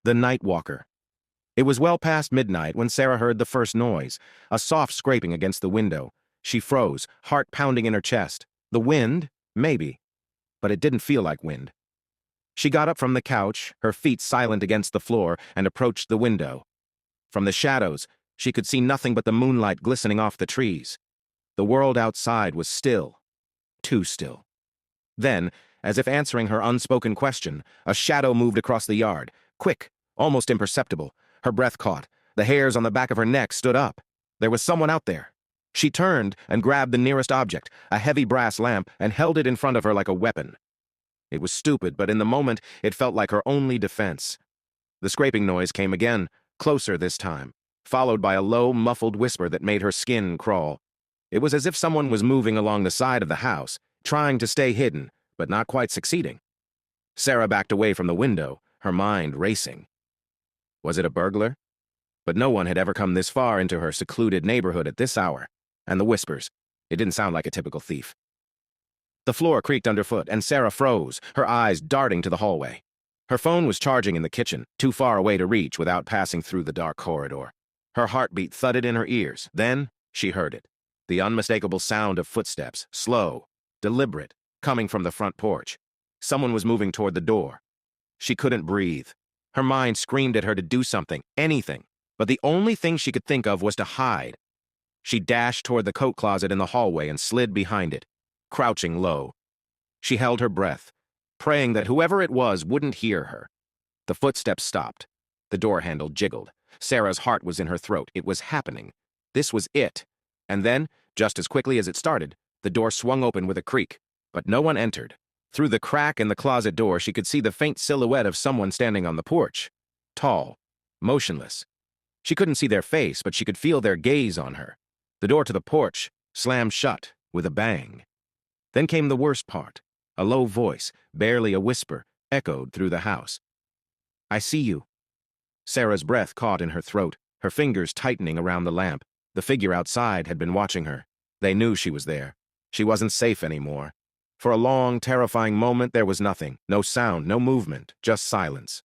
The Night Walker. It was well past midnight when Sarah heard the first noise, a soft scraping against the window. She froze, heart pounding in her chest. The wind? Maybe. But it didn't feel like wind. She got up from the couch, her feet silent against the floor, and approached the window. From the shadows, she could see nothing but the moonlight glistening off the trees. The world outside was still. Too still. Then, as if answering her unspoken question, a shadow moved across the yard, quick, almost imperceptible. Her breath caught. The hairs on the back of her neck stood up. There was someone out there. She turned and grabbed the nearest object, a heavy brass lamp, and held it in front of her like a weapon. It was stupid, but in the moment, it felt like her only defense. The scraping noise came again, closer this time, followed by a low, muffled whisper that made her skin crawl. It was as if someone was moving along the side of the house, trying to stay hidden, but not quite succeeding. Sarah backed away from the window, her mind racing. Was it a burglar? But no one had ever come this far into her secluded neighborhood at this hour. And the whispers. It didn't sound like a typical thief. The floor creaked underfoot, and Sarah froze, her eyes darting to the hallway. Her phone was charging in the kitchen, too far away to reach without passing through the dark corridor. Her heartbeat thudded in her ears. Then she heard it. The unmistakable sound of footsteps, slow, deliberate, coming from the front porch. Someone was moving toward the door. She couldn't breathe. Her mind screamed at her to do something, anything, but the only thing she could think of was to hide. She dashed toward the coat closet in the hallway and slid behind it, crouching low. She held her breath, praying that whoever it was wouldn't hear her. The footsteps stopped. The door handle jiggled. Sarah's heart was in her throat. It was happening. This was it. And then, just as quickly as it started, the door swung open with a creak, but no one entered. Through the crack in the closet door, she could see the faint silhouette of someone standing on the porch. Tall, motionless. She couldn't see their face, but she could feel their gaze on her. The door to the porch slammed shut with a bang. Then came the worst part. A low voice, barely a whisper, echoed through the house. "I see you." Sarah's breath caught in her throat, her fingers tightening around the lamp. The figure outside had been watching her. They knew she was there. She wasn't safe anymore. For a long, terrifying moment, there was nothing. No sound, no movement, just silence.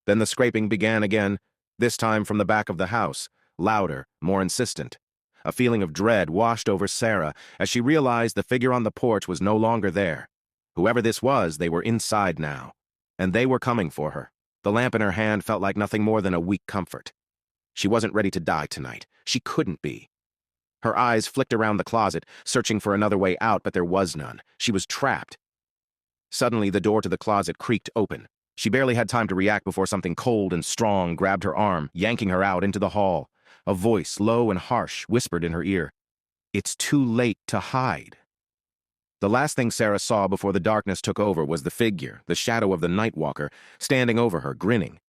Then the scraping began again, this time from the back of the house, louder, more insistent. A feeling of dread washed over Sarah as she realized the figure on the porch was no longer there. Whoever this was, they were inside now. And they were coming for her. The lamp in her hand felt like nothing more than a weak comfort. She wasn't ready to die tonight. She couldn't be. Her eyes flicked around the closet, searching for another way out, but there was none. She was trapped. Suddenly, the door to the closet creaked open. She barely had time to react before something cold and strong grabbed her arm, yanking her out into the hall. A voice, low and harsh, whispered in her ear, "It's too late to hide." The last thing Sarah saw before the darkness took over was the figure, the shadow of the Night Walker, standing over her, grinning.